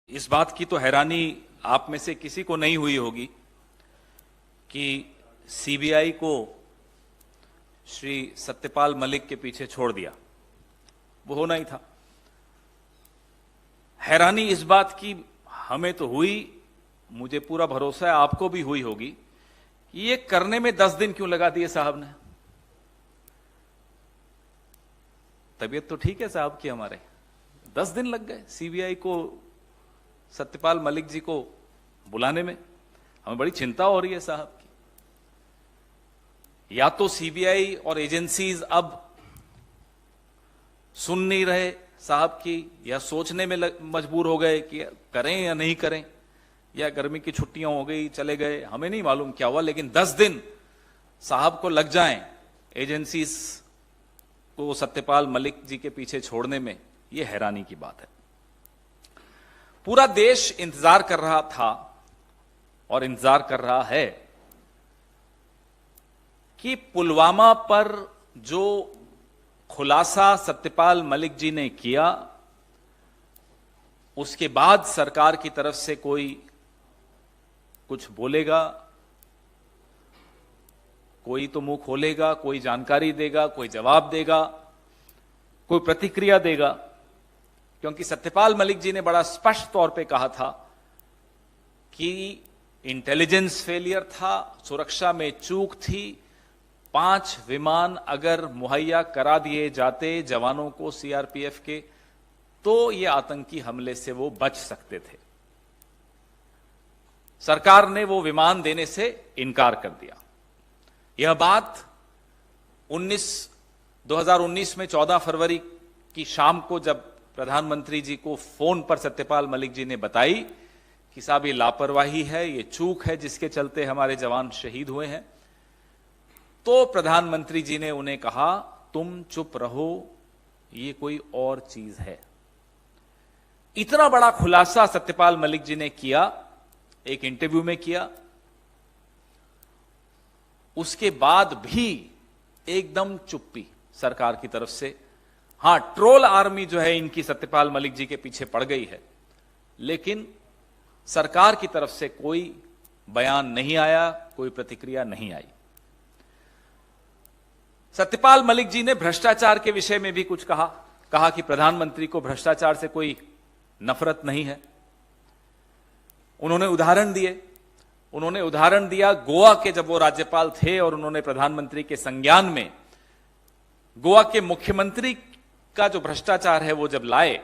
इस बात की तो हैरानी आप में से किसी को नहीं हुई होगी कि सीबीआई को श्री सत्यपाल मलिक के पीछे छोड़ दिया। वो होना ही था। हैरानी इस बात की हमें तो हुई, मुझे पूरा भरोसा है आपको भी हुई होगी, कि ये करने में 10 दिन क्यों लगा दिए साहब ने। तबीयत तो ठीक है साहब की, हमारे 10 दिन लग गए सीबीआई को सत्यपाल मलिक जी को बुलाने में। हमें बड़ी चिंता हो रही है साहब की। या तो सीबीआई और एजेंसीज अब सुन नहीं रहे साहब की, या सोचने में मजबूर हो गए कि करें या नहीं करें, या गर्मी की छुट्टियां हो गई चले गए, हमें नहीं मालूम क्या हुआ। लेकिन 10 दिन साहब को लग जाएं एजेंसीज को सत्यपाल मलिक जी के पीछे छोड़ने में, यह हैरानी की बात है। पूरा देश इंतजार कर रहा था और इंतजार कर रहा है कि पुलवामा पर जो खुलासा सत्यपाल मलिक जी ने किया, उसके बाद सरकार की तरफ से कोई कुछ बोलेगा, कोई तो मुंह खोलेगा, कोई जानकारी देगा, कोई जवाब देगा, कोई प्रतिक्रिया देगा। क्योंकि सत्यपाल मलिक जी ने बड़ा स्पष्ट तौर पे कहा था कि इंटेलिजेंस फेलियर था, सुरक्षा में चूक थी। 5 विमान अगर मुहैया करा दिए जाते जवानों को सीआरपीएफ के, तो ये आतंकी हमले से वो बच सकते थे। सरकार ने वो विमान देने से इनकार कर दिया। यह बात 2019 में 14 फरवरी की शाम को जब प्रधानमंत्री जी को फोन पर सत्यपाल मलिक जी ने बताई कि साहब ये लापरवाही है, ये चूक है जिसके चलते हमारे जवान शहीद हुए हैं, तो प्रधानमंत्री जी ने उन्हें कहा तुम चुप रहो, ये कोई और चीज है। इतना बड़ा खुलासा सत्यपाल मलिक जी ने किया, एक इंटरव्यू में किया। उसके बाद भी एकदम चुप्पी सरकार की तरफ से। हां, ट्रोल आर्मी जो है इनकी सत्यपाल मलिक जी के पीछे पड़ गई है, लेकिन सरकार की तरफ से कोई बयान नहीं आया, कोई प्रतिक्रिया नहीं आई। सत्यपाल मलिक जी ने भ्रष्टाचार के विषय में भी कुछ कहा कि प्रधानमंत्री को भ्रष्टाचार से कोई नफरत नहीं है। उन्होंने उदाहरण दिया गोवा के, जब वो राज्यपाल थे और उन्होंने प्रधानमंत्री के संज्ञान में गोवा के मुख्यमंत्री का जो भ्रष्टाचार है वो जब लाए,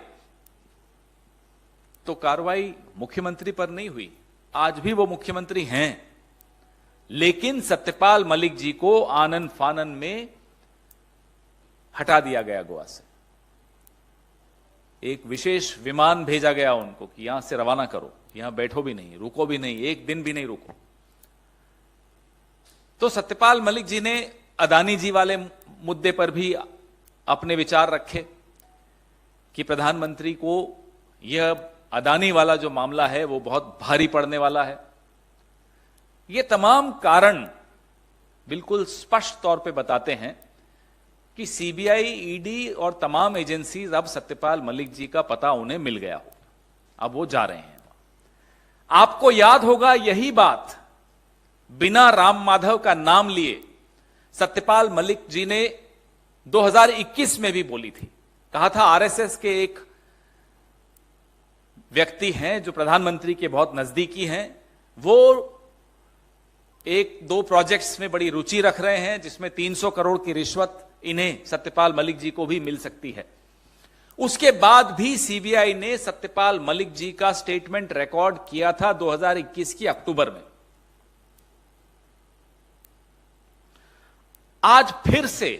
तो कार्रवाई मुख्यमंत्री पर नहीं हुई। आज भी वो मुख्यमंत्री हैं, लेकिन सत्यपाल मलिक जी को आनन फानन में हटा दिया गया गोवा से। एक विशेष विमान भेजा गया उनको कि यहां से रवाना करो, यहां बैठो भी नहीं, रुको भी नहीं, एक दिन भी नहीं रुको। तो सत्यपाल मलिक जी ने अदानी जी वाले मुद्दे पर भी अपने विचार रखे कि प्रधानमंत्री को यह अदानी वाला जो मामला है वो बहुत भारी पड़ने वाला है। ये तमाम कारण बिल्कुल स्पष्ट तौर पे बताते हैं कि सीबीआई, ईडी और तमाम एजेंसीज अब सत्यपाल मलिक जी का पता उन्हें मिल गया हो, अब वो जा रहे हैं। आपको याद होगा यही बात बिना राम माधव का नाम लिए सत्यपाल मलिक जी ने 2021 में भी बोली थी। कहा था आरएसएस के एक व्यक्ति हैं जो प्रधानमंत्री के बहुत नजदीकी हैं, वो 1-2 प्रोजेक्ट्स में बड़ी रुचि रख रहे हैं जिसमें 300 करोड़ की रिश्वत इन्हें सत्यपाल मलिक जी को भी मिल सकती है। उसके बाद भी सीबीआई ने सत्यपाल मलिक जी का स्टेटमेंट रिकॉर्ड किया था 2021 की अक्टूबर में। आज फिर से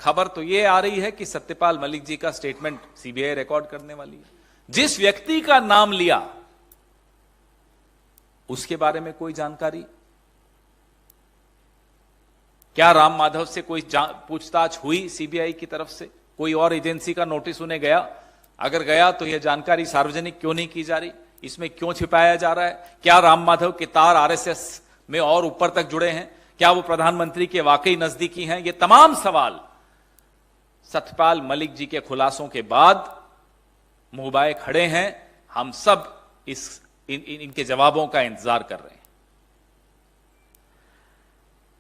खबर तो यह आ रही है कि सत्यपाल मलिक जी का स्टेटमेंट सीबीआई रिकॉर्ड करने वाली है। जिस व्यक्ति का नाम लिया उसके बारे में कोई जानकारी? क्या राम माधव से कोई पूछताछ हुई सीबीआई की तरफ से? कोई और एजेंसी का नोटिस उन्हें गया? अगर गया तो यह जानकारी सार्वजनिक क्यों नहीं की जा रही? इसमें क्यों छिपाया जा रहा है? क्या राम माधव के तार आरएसएस में और ऊपर तक जुड़े हैं? क्या वो प्रधानमंत्री के वाकई नजदीकी हैं? ये तमाम सवाल सत्यपाल मलिक जी के खुलासों के बाद मुंह बाए खड़े हैं। हम सब इनके जवाबों का इंतजार कर रहे हैं।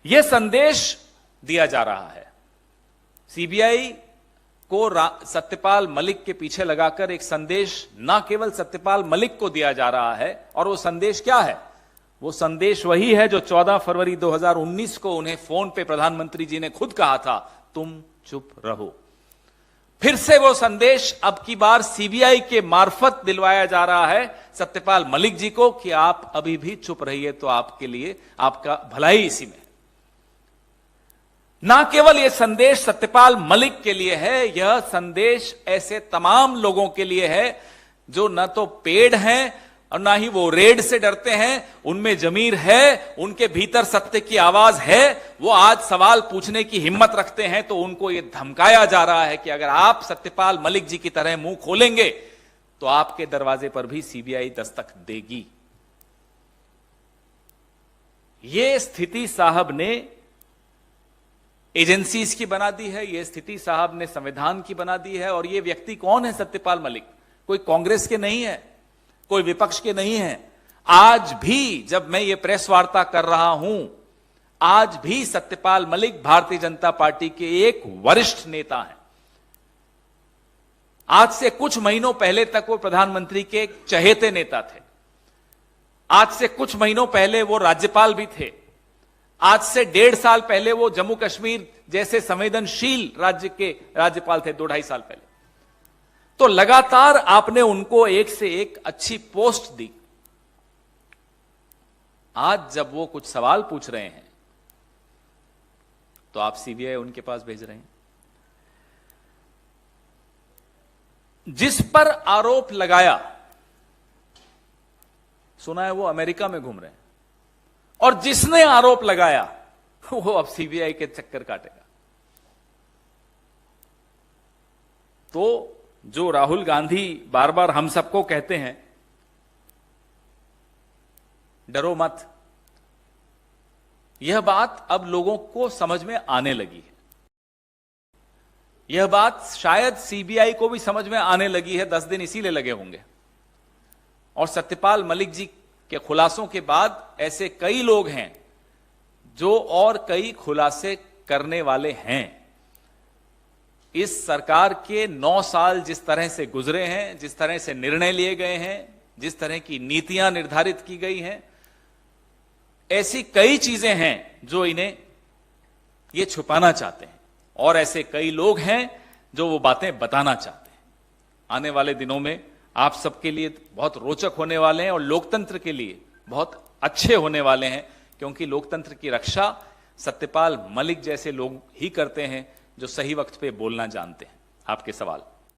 यह संदेश दिया जा रहा है सीबीआई को सत्यपाल मलिक के पीछे लगाकर, एक संदेश ना केवल सत्यपाल मलिक को दिया जा रहा है, और वो संदेश क्या है? वो संदेश वही है जो 14 फरवरी 2019 को उन्हें फोन पे प्रधानमंत्री जी ने खुद कहा था, तुम चुप रहो। फिर से वो संदेश अब की बार सीबीआई के मार्फत दिलवाया जा रहा है सत्यपाल मलिक जी को कि आप अभी भी चुप रहिए, तो आपके लिए आपका भलाई इसी में। ना केवल यह संदेश सत्यपाल मलिक के लिए है, यह संदेश ऐसे तमाम लोगों के लिए है जो न तो पेड़ हैं और ना ही वो रेड से डरते हैं, उनमें जमीर है, उनके भीतर सत्य की आवाज है, वो आज सवाल पूछने की हिम्मत रखते हैं। तो उनको ये धमकाया जा रहा है कि अगर आप सत्यपाल मलिक जी की तरह मुंह खोलेंगे तो आपके दरवाजे पर भी सीबीआई दस्तक देगी। ये स्थिति साहब ने एजेंसीज की बना दी है, ये स्थिति साहब ने संविधान की बना दी है। और ये व्यक्ति कौन है? सत्यपाल मलिक कोई कांग्रेस के नहीं है, कोई विपक्ष के नहीं है। आज भी जब मैं ये प्रेस वार्ता कर रहा हूं, आज भी सत्यपाल मलिक भारतीय जनता पार्टी के एक वरिष्ठ नेता हैं। आज से कुछ महीनों पहले तक वो प्रधानमंत्री के एक चहेते नेता थे। आज से कुछ महीनों पहले वो राज्यपाल भी थे। आज से 1.5 साल पहले वो जम्मू कश्मीर जैसे संवेदनशील राज्य के राज्यपाल थे, 2-2.5 साल पहले। तो लगातार आपने उनको एक से एक अच्छी पोस्ट दी। आज जब वो कुछ सवाल पूछ रहे हैं तो आप सीबीआई उनके पास भेज रहे हैं। जिस पर आरोप लगाया, सुना है वो अमेरिका में घूम रहे हैं, और जिसने आरोप लगाया वो अब सीबीआई के चक्कर काटेगा। तो जो राहुल गांधी बार बार हम सबको कहते हैं डरो मत, यह बात अब लोगों को समझ में आने लगी है। यह बात शायद सीबीआई को भी समझ में आने लगी है। 10 दिन इसीलिए लगे होंगे। और सत्यपाल मलिक जी के खुलासों के बाद ऐसे कई लोग हैं जो और कई खुलासे करने वाले हैं। इस सरकार के 9 साल जिस तरह से गुजरे हैं, जिस तरह से निर्णय लिए गए हैं, जिस तरह की नीतियां निर्धारित की गई हैं, ऐसी कई चीजें हैं जो इन्हें ये छुपाना चाहते हैं, और ऐसे कई लोग हैं जो वो बातें बताना चाहते हैं। आने वाले दिनों में आप सबके लिए बहुत रोचक होने वाले हैं और लोकतंत्र के लिए बहुत अच्छे होने वाले हैं, क्योंकि लोकतंत्र की रक्षा सत्यपाल मलिक जैसे लोग ही करते हैं जो सही वक्त पे बोलना जानते हैं। आपके सवाल।